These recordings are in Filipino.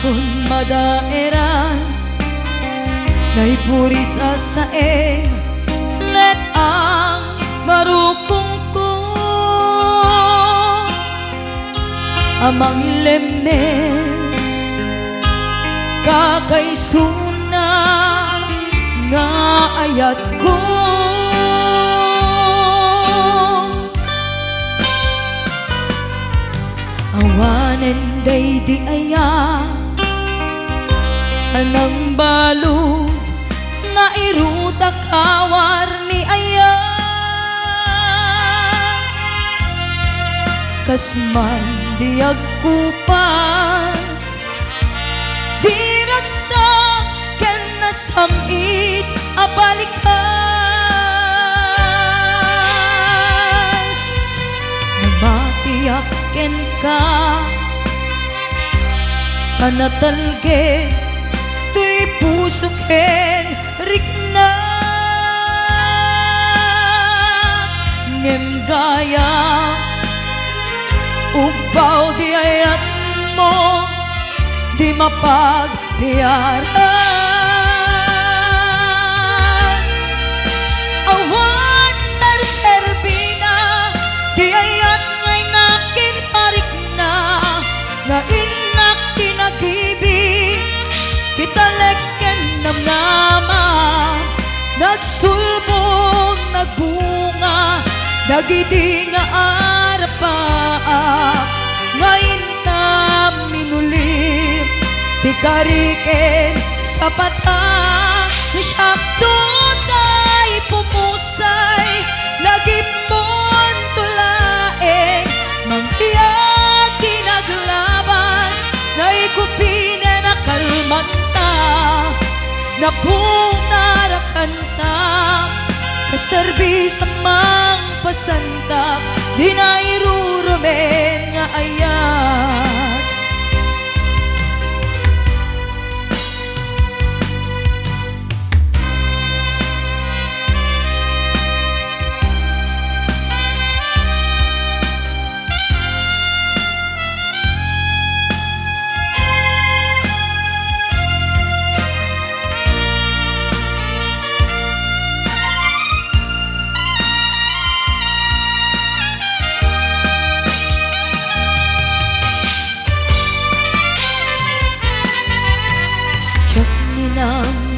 Akon madaeran naipuri sa saeng let ang marukong ko amang lemes kakaisuna nga ayat ko awanen day di aya anang balud na iruta kawar ni aya kasman di agkupas di ragsak ken nasamit abalikas namatiyak ken ka panatalge tuy puso ken rikna ngem gaya ubaw di ayat mo di mapagbiyaran awan ser-serbina di ayat ngay nakin parik na nga inak tinagibig kita leken namnama nagsulbong nagbunga nagidi nga arapa ngayon ta minulim tikariken sa patang syakto tay pumusay lagipon tulaeng mangtiyak tinaglabas naikupina na kalmanta napunta kanta kaserbis amang pasantap di nairurumen nga ayat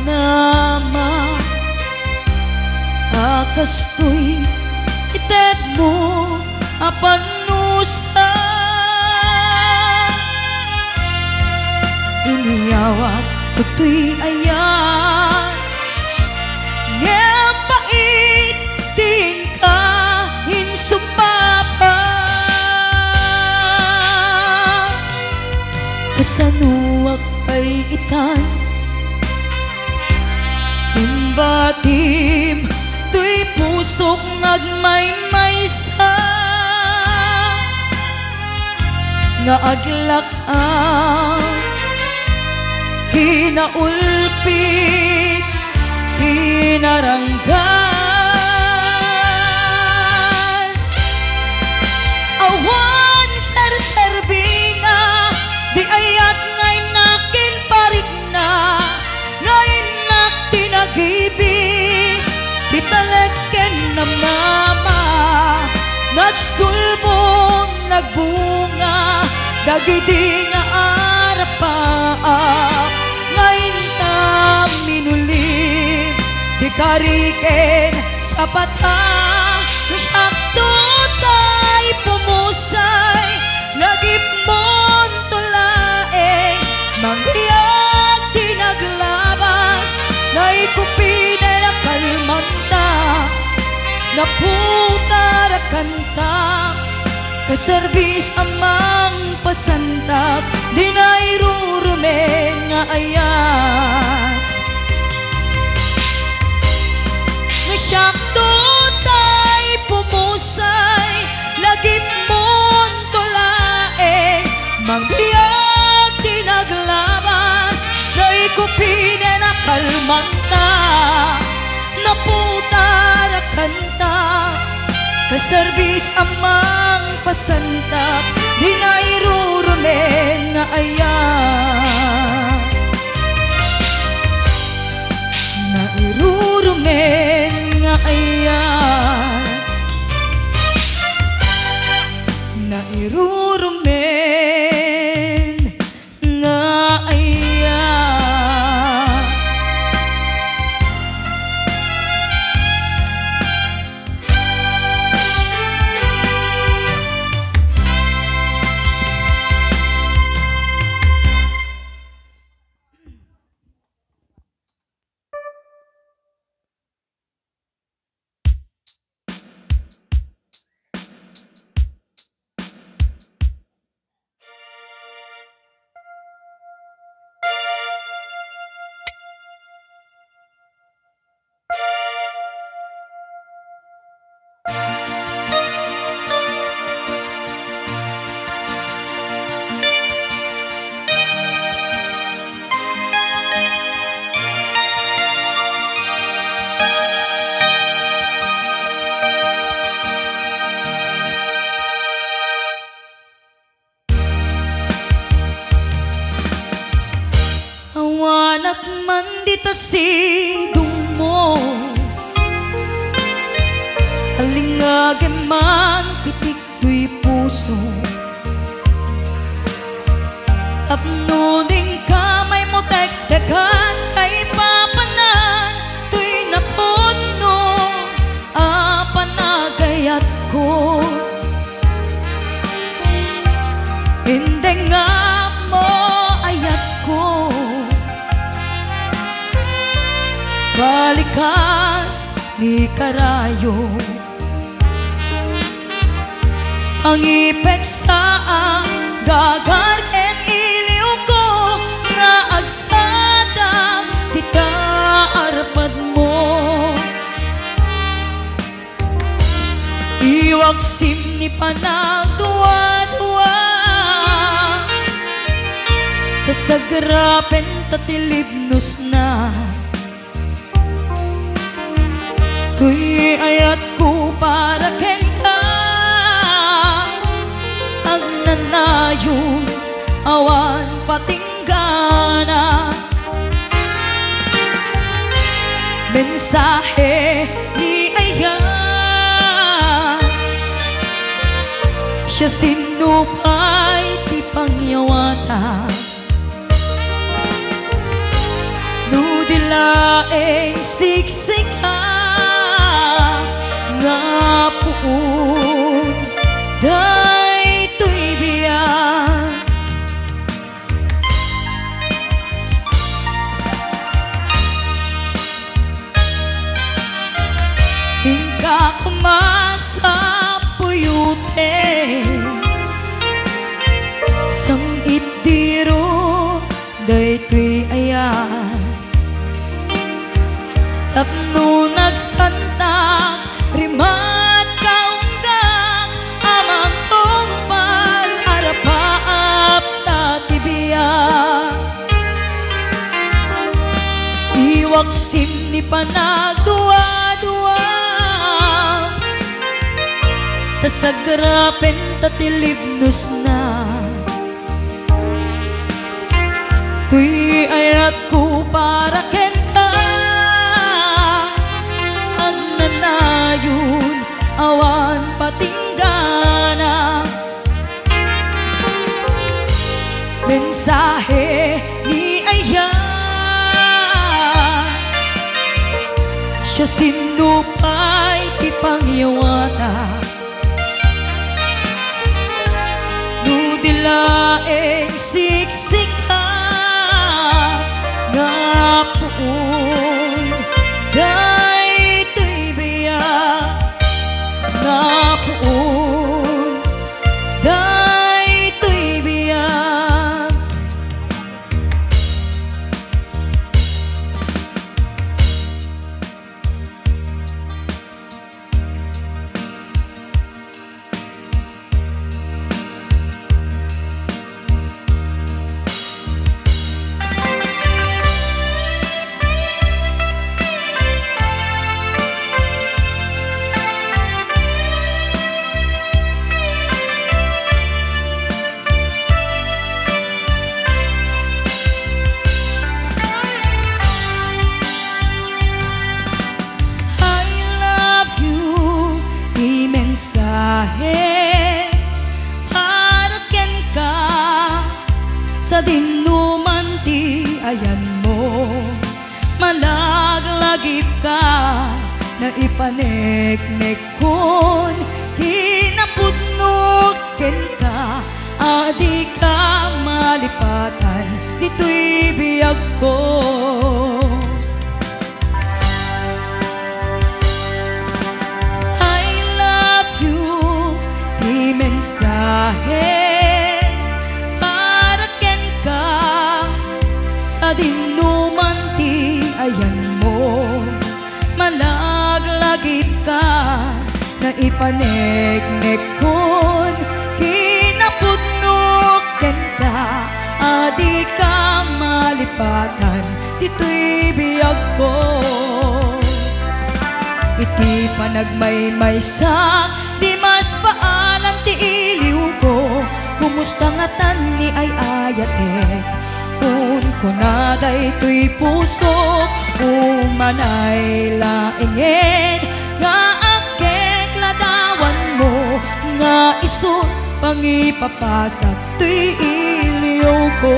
nama akastoy itet mo apanusa iniyawat kutoy ayan ngepait din ka insupapa kasanuak ay itan imbatim tuy pusok nagmaymaysa nga aglak ang kinaulpit kinaranggas awan ser-serbinga di ayat ngay nakin parik na ngayon tinagibig italeken namnama nagsulbong nagbunga dagidi nga arapa ngayon ta minulim di kariken sa patang syakto tay pumusay lagipon tulaeng manghiyag tinaglabas naikupina na kalmanta naputar kanta kaserbis amang pasantap di nairurumen nga ayat nasyakto tay pumusay lagipon tulaeng manghiyag tinaglabas naikupina na kalmanta naputar kanta kaserbis amang pasantap di nairurumen nga ayan ni karayo. Ang ipek sa ang dagar ken iliw ko nga agsadang dita arpad mo. Iwag simni panagduwa-duwa kasagrapen tatilibnos na. Tuy ayat ko para ken ka ang nanayon awan patinggana. Mensahe ni Aya siya sinupay ti pangyawata. Nudilaeng siksika nga puun daytoy biyak. Singka kumasa puyute sang itiro daytoy ayan. Tapno nagsantang rimat kaunggang amang tungpal arapaap tatibiyak. Iwag simni panagduwa-duwa tasagrapen tatilibnos na. Tuy ayat ko para ken ka ang nanayon awan patinggana. Mensahe ni Aya siya sinupay ti pangyawata. Nudilaeng siksika nga puun daytoy biyak. Nga puun daytoy biyak. Mensahe para ken ka sa dinuman ti ayan mo. Malaglagip ka na ipaneknek kon hinapudnog ken ka. Adi ka malipatan dito'y biyag ko. Mensahe para ken ka sa dinuman ti ayan mo. Malaglagip ka na ipaneknek kon hinapudnog ken ka. Adi ka malipatan dito'y biyag ko. Iti panagmaymaysa di mas paalan ti iliw ko. Kumusta nga tan ni ay ayatek kun kunaday to'y puso umanay lainged nga akek ladawan mo nga isut pangipapasak to'y iliw ko.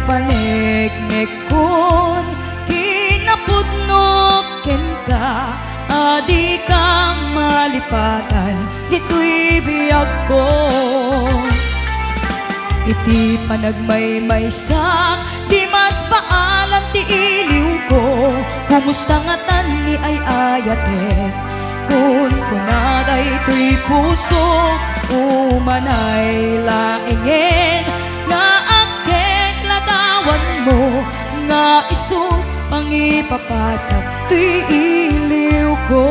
panegnek kon kinapudnok ken ka adi ka malipatan dito'y biyag ko. Iti panagmaymaysak di mas paalan ti iliw ko. Kumusta nga tani ay ayate kun kunaday to'y puso umanay laingen nga akek ladawan mo nga iso pangipapasak to'y iliw ko.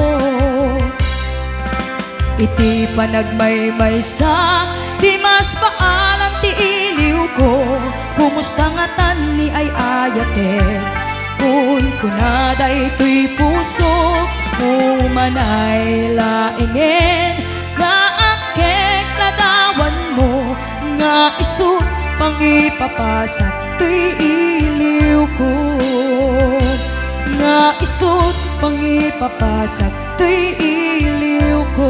Iti panagmaymaysak di mas paalan ti iliw ko. Kumusta nga tani ay ayate kun kunaday to'y puso umanay laingen nga akek ladawan mo nga iso pangipapasak to'y iliw ko. Nga iso pangipapasak to'y iliw ko.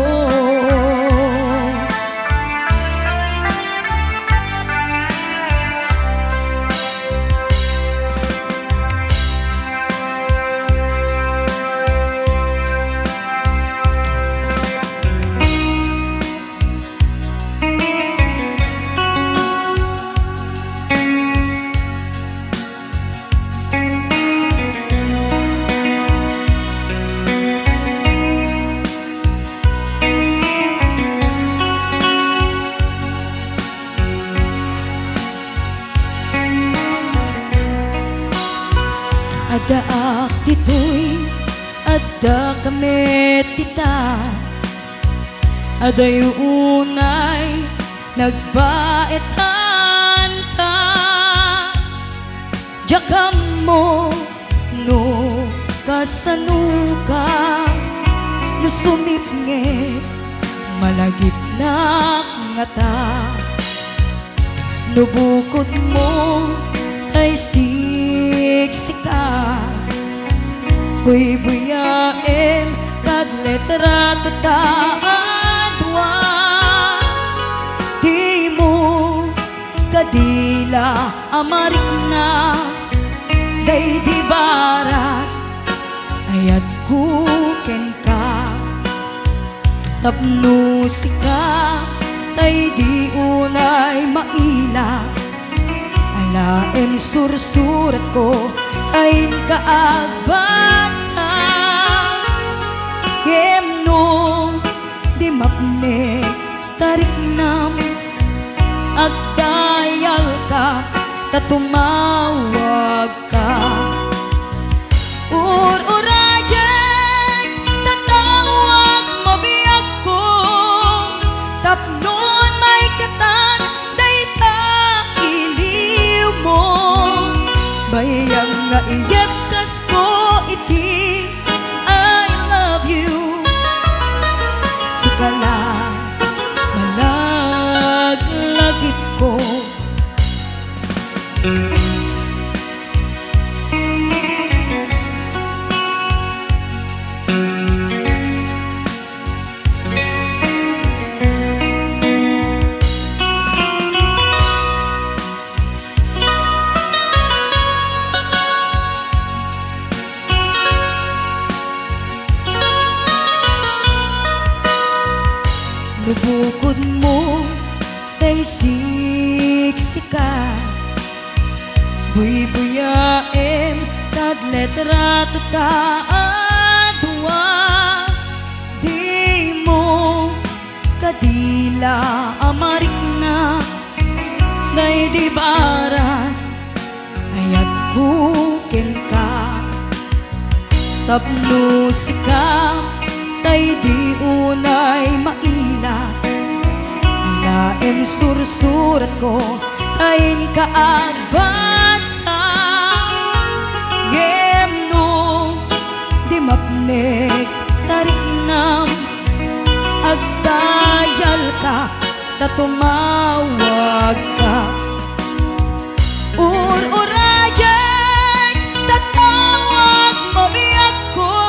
Ada ak dito'y ada kami tita. Ada unay nagbaetan ta. Jakam mo no kasanuka no sumipnget malagip na ngata. No bukod mo ay siksika buy-buyaem kad letra tataadwa. Di mo kadila amarik na day di barat ayat kuken ka tapno sika tay di unay maila. Alaem sursurat ko ain kaagbasa gemno di mapne tarik nam agdayal ka tatumawag ka. Ururayek tatawag mo biyag ko tapnon may katan dayta iliw mo. Bayang nga iyat kas ko iti I love you. Sikala malaglagip ko. Bukod mo tay siksika buy-buyaem kad letra tataadwa. Di mo kadila amarik na day di barat ayat kuken ka tapno sika tay di unay maila. Alaem sursurat ko ain kaagbasa gemno di mapnek tarik nam agdayal ka tatumawag ka. Ururayek tatawag mo biyag ko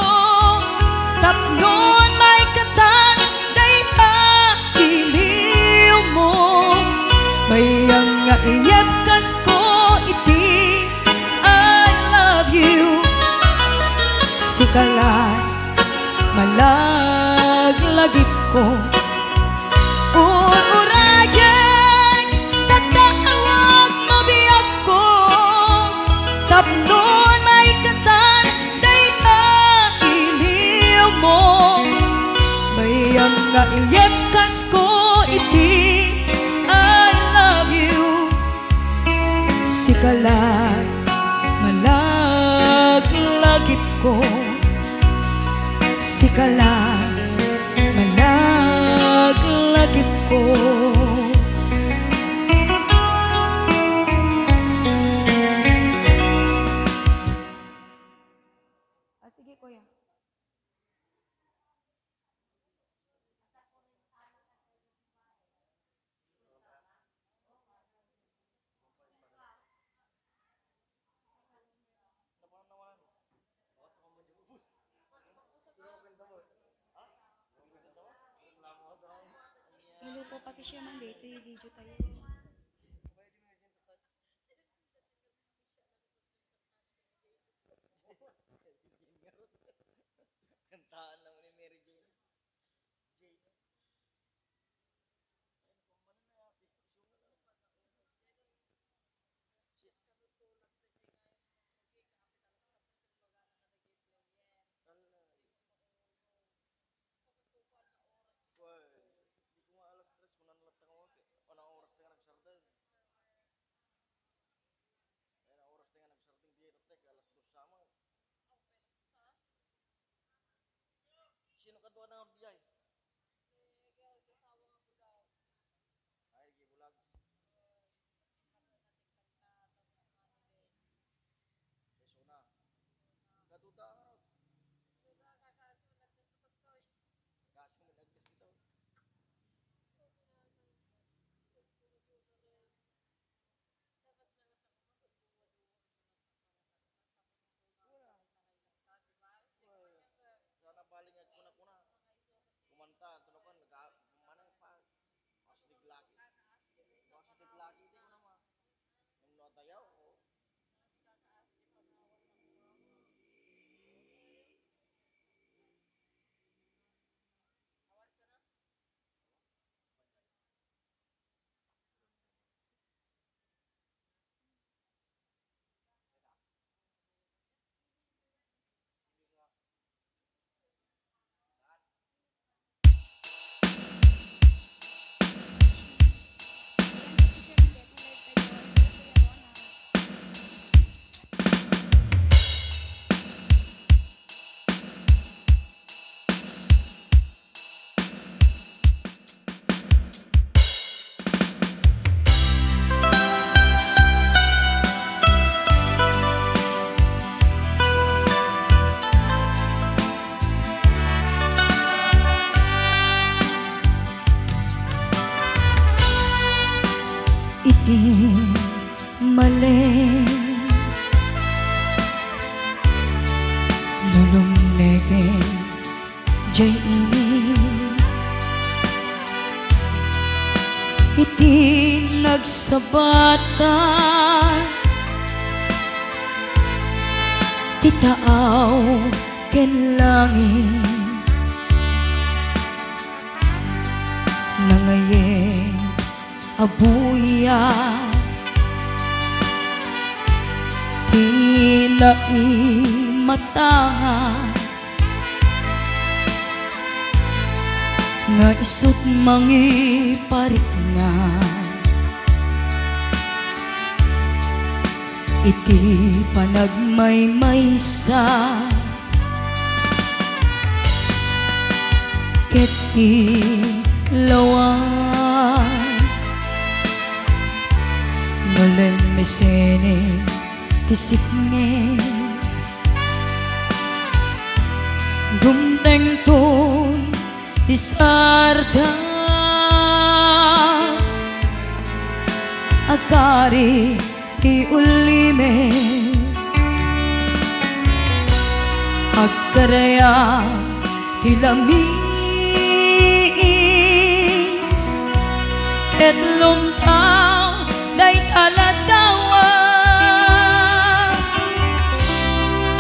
tapnon may katan dayta iliw mo. Bayang nga iyap kas ko iti sikalat malaglagip ko urayag tatawag mabiyag ko tapnon may katan dayta iliw mo mayang nga iyepkas ko iti I love you sikalat malaglagip ko sikalat malaglagip ko sige kuya. Hello po, pakishare man dito yung video tayo. Kantaan naman ni Mary Jane. Sino kadua na ordiyay? Ay, gibulag. Besona. Kaduda nga raw. Kasing mo nagkas dito. Sana balingan kuna-kuna. Kumanta, tunukan, mana pa? Aslig lagi. Aslig lagi di ko naman. Yung notayaw, o. iti mali nulumnege jay ini iti nagsabatan titaaw ken langit nangaye abuya tinaimata nga isut mangiparit nga iti panagmaymaysa ket ti lawan nolem mesene tisikne gumteng ton disarda akari ti ulime akaraya ti lamis et lumtaw day taladawa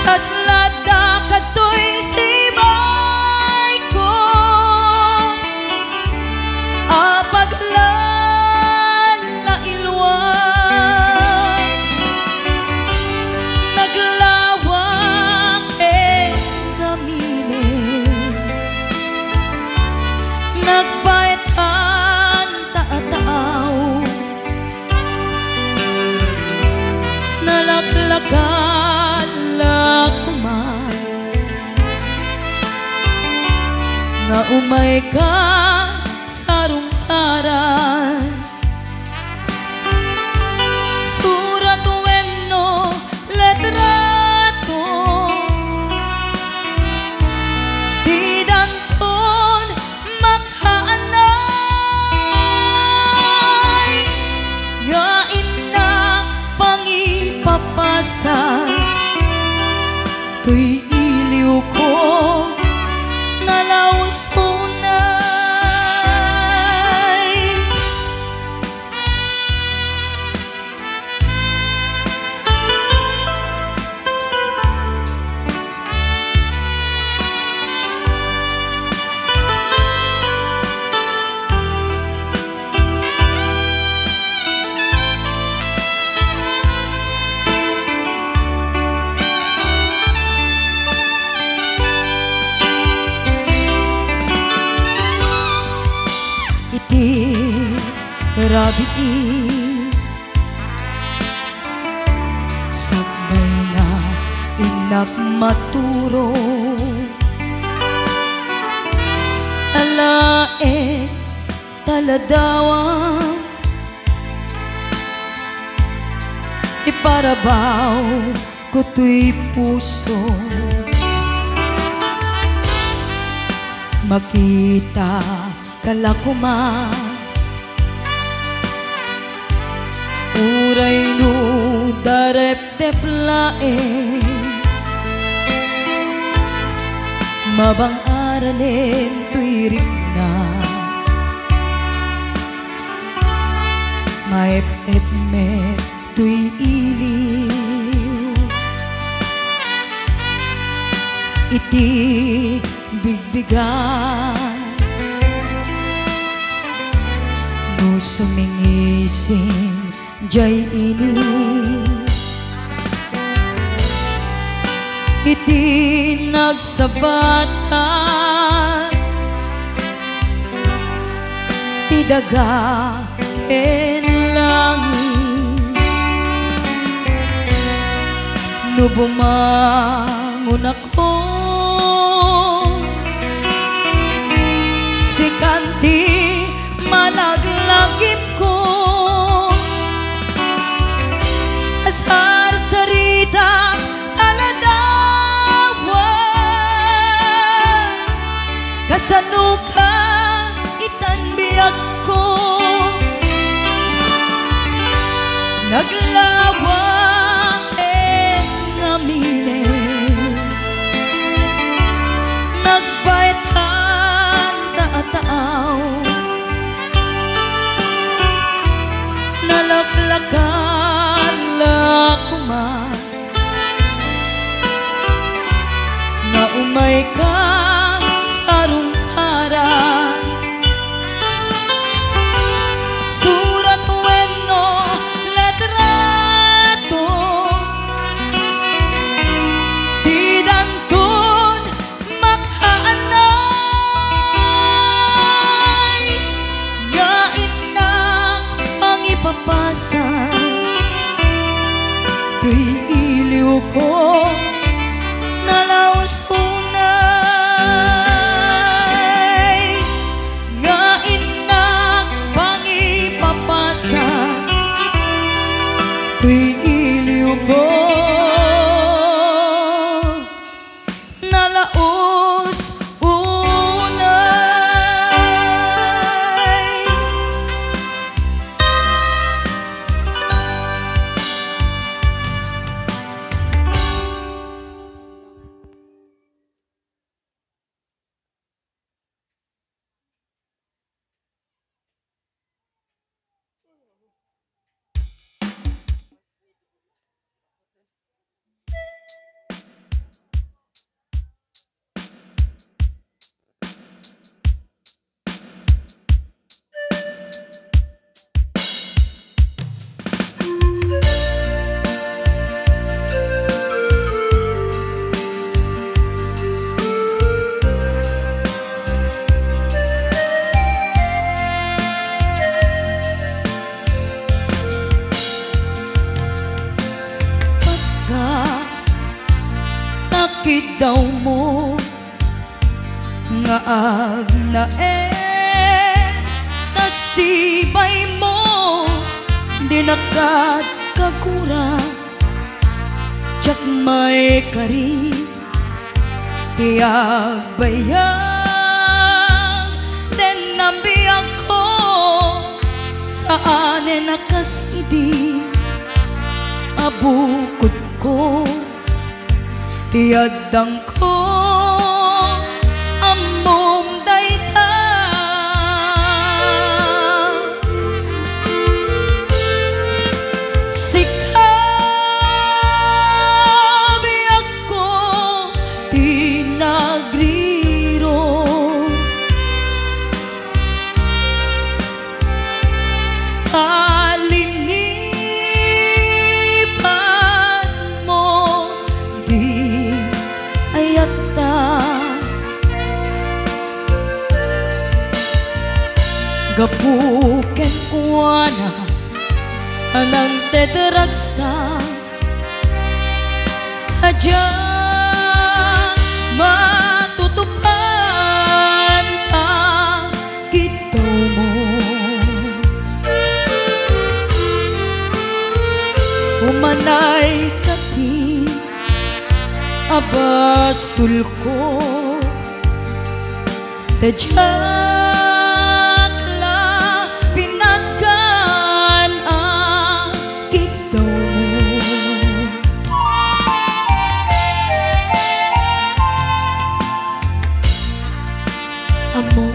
tas lada kato nga umay ka sa rungkaran. Surat wenno letrato di danton maghaanay nga ina pangipapasa tuy iliw ko nalausunay. Iti rabi sabay na inak maturo alae taladawang iparabaw ko tuy puso makita kalakuma uray no darep lae mabang aranen tuirik na maep me tuy iliw iti bigbigan no sumingising jay ini iti nagsabatan ti daga ken langit no bumangon ako si kanti malaglagip ko asar sarita aladawa kasano ka itanbiag ko naglawa ngamine nagbaitan taataaw nalaklakan lakuman na umay ka sa rungkaran surat wenno letrato di danton maghaanay nga inang pangipapasa tuy iliw ko nalausunay. nga agnaen nasibay mo di nakagkagura tsak may kari tiag bayang den nabiyag ko saan nakasidi abukod ko tiadang ko amom dayta sikabi ako tinagriro kalinipan mo di ayata gapuken kuana anang teteragsa hadyang matutupan ta kitaw mo umanay kati abasul ko tadyak la pinaggan ang kitaw mo amok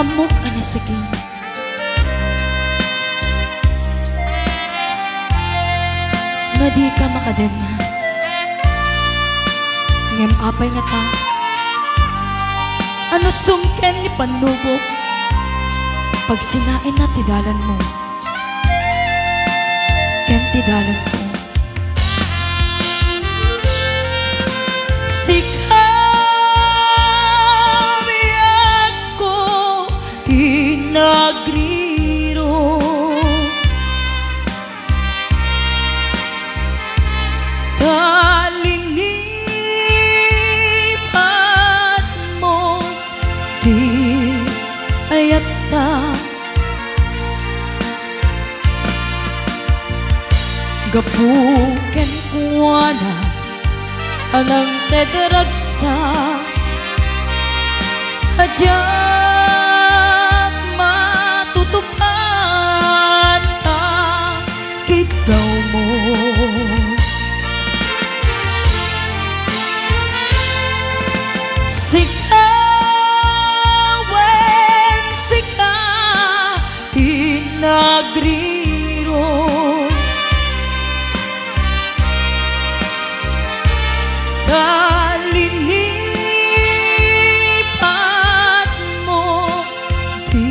amok anasagi nga di ka makadena ngem apay nga ta ano sumken ni panubok pag sinain na tidalan mo ken tidalan ko sikabi ako tinagriro kalinipan mo di ayata gapuken kuana anang teteragsa hadyat matutupan ta kitaw mo sikawen sika tinagriro kalinipan mo di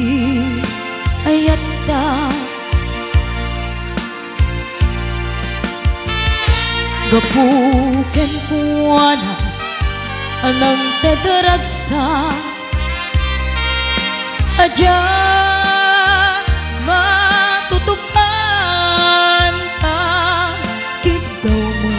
ayata gapuken kuana anang teteragsa aja matutupan ta kitaw mo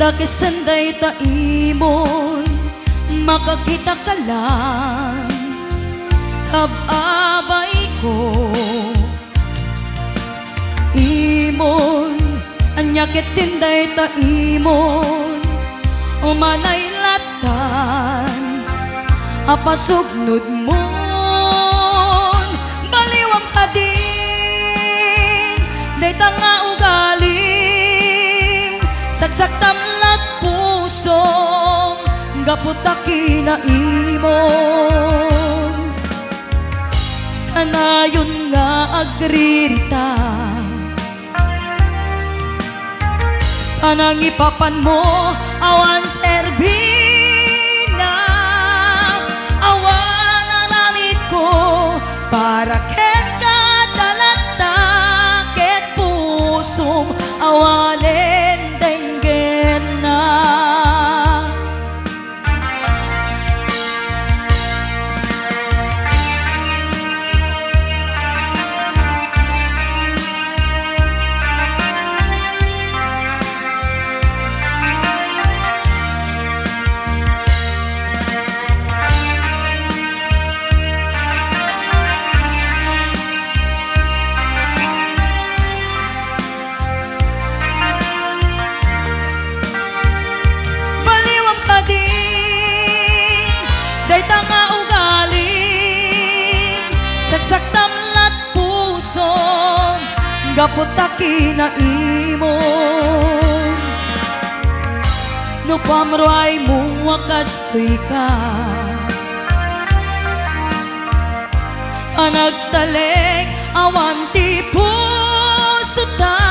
Kakisanday ta imon makakita ka lang kababay ko imon anyakit tinday ta imon umanay latan apasugnod mo baliwang ka din day ta nga ugaling saksak tamlat puso gaputaki na imon kanayon nga agririta kanang ipapan mo awan serbina awan nanamit ko para ken kadalata ket pusong awanen denggen na gaputaki na imon no pamroay mo wakas ka anagtaleg awan ti puso ta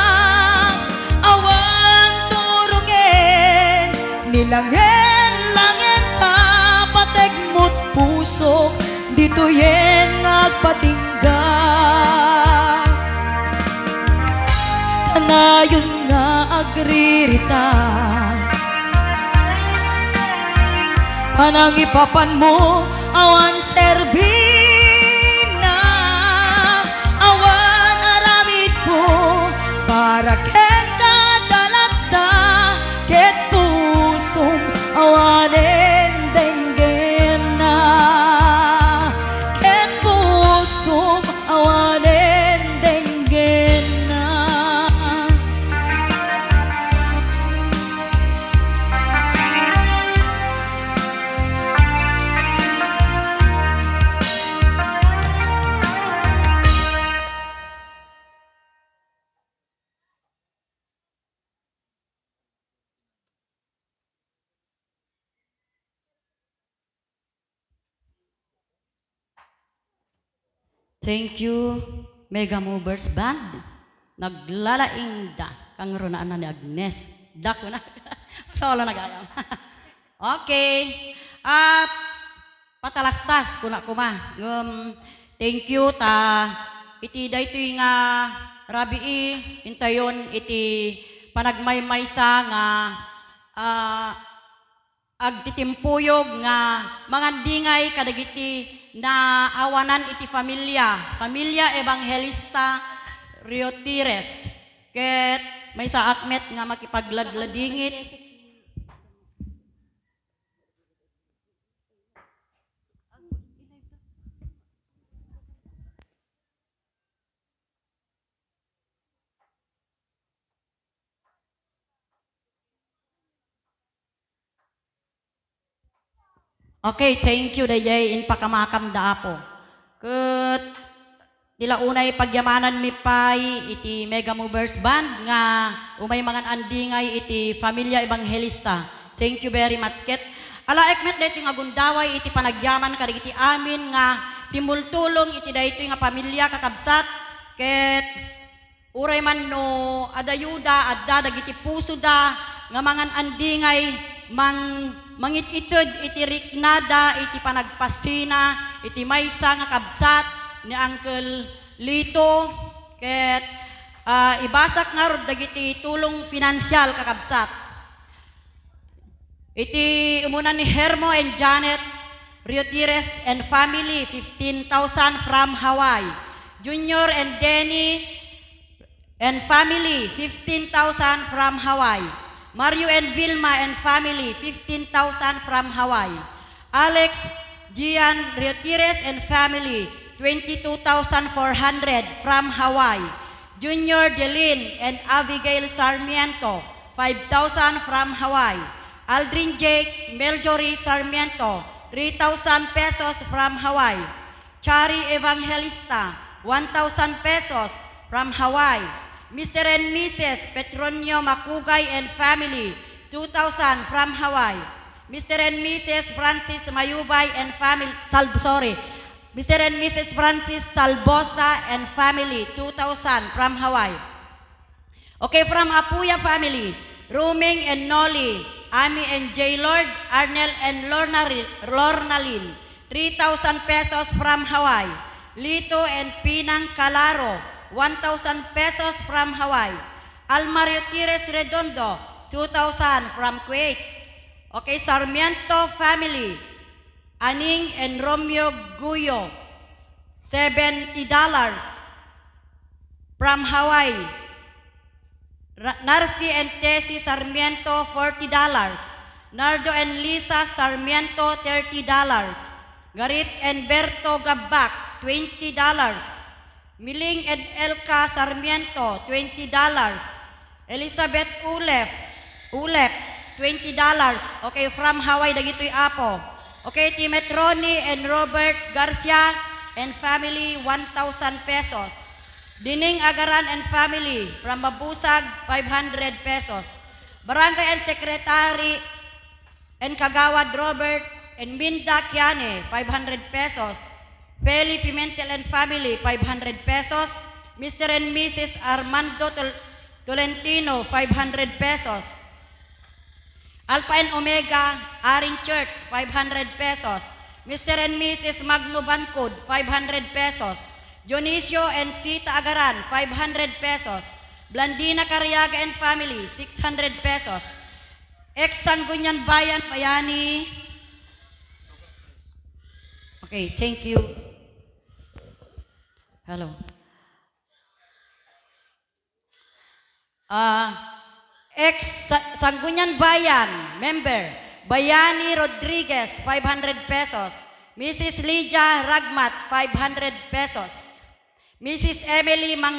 awan turungen nilangen langen ta pategmot puso dito yen agpatingga kanayon nga agririta panang ipapan mo awan serbina awan aramid ko para ken kadalata ket pusong awanen denggen na ket pusong awanen denggen na. Thank you, Mega Movers Band. Naglalaing da. Kang runaan na ni Agnes. Dako na. Sa wala nagayam. Okay. Patalastas kuna kuma. Thank you ta. Iti daytoy nga rabii intayon iti panagmaymaysa nga agtitimpuyog nga mangandingay kadagiti na awanan iti familia Evangelista Riotires ket may sa akmet nga makipagladladingit Okay, thank you dayay in pakamakam da po. Ket dila unay pagyamanan mi pay iti Mega Movers Band nga umay mangan andingay iti Familia Evangelista. Thank you very much ket ala ekmet daytoy nga gundaway iti panagyaman kadagiti amin nga timultulong iti daytoy nga pamilya kakabsat ket uray man no adayuda adda dagiti puso da nga mangan andingay mangit-ited iti riknada iti panagpasina iti maysa nga kabsat ni Uncle Lito ket ibasak nga rod dagiti tulong finansyal kakabsat iti umunan ni Hermo and Janet Riotires and family 15,000 from Hawaii. Junior and Denny and family 15,000 from Hawaii. Mario and Vilma and family, 15,000 from Hawaii. Alex, Gian Riotires and family, 22,400 from Hawaii. Junior Delin and Abigail Sarmiento, 5,000 from Hawaii. Aldrin Jake Meljory Sarmiento, 3,000 pesos from Hawaii. Chari Evangelista, 1,000 pesos from Hawaii. Mr. and Mrs. Petronio Macugay and family, 2,000 from Hawaii. Mr. and Mrs. Francis Mayubay and family, Mr. and Mrs. Francis Salbosa and family, 2,000 from Hawaii. Okay, from Apuya family, Ruming and Noli, Ami and J. Lord, Arnel and Lornalin, 3,000 pesos from Hawaii. Lito and Pinang Calaro, 1,000 pesos from Hawaii. Almario Tires Redondo, 2,000 from Kuwait. Okay, Sarmiento family, Aning and Romeo Guyo, $70 from Hawaii. Narcy and Tessie Sarmiento, $40. Nardo and Lisa Sarmiento, $30. Garit and Berto Gabak, $20. Miling and Elka Sarmiento, $20. Elizabeth Ulep, $20. Okay, from Hawaii, dagitoy apo. Okay, Timetroni and Robert Garcia and family, 1,000 pesos. Dining Agaran and family, from Mabusag, 500 pesos. Barangay and Secretary and Kagawad Robert and Minda Kiane, 500 pesos. Feli Pimentel and family, 500 pesos. Mr. and Mrs. Armando Tolentino, 500 pesos. Alpha and Omega, Aring Church, 500 pesos. Mr. and Mrs. Magno Bancod, 500 pesos. Dionisio and Sita Agaran, 500 pesos. Blandina Cariaga and family, 600 pesos. Ex-Sangguniang Bayan, Bayani. Okay, thank you. Hello. Ex-Sangguniang Bayan, member, Bayani Rodriguez, 500 pesos. Mrs. Lydia Ragmat, 500 pesos. Mrs. Emily Mang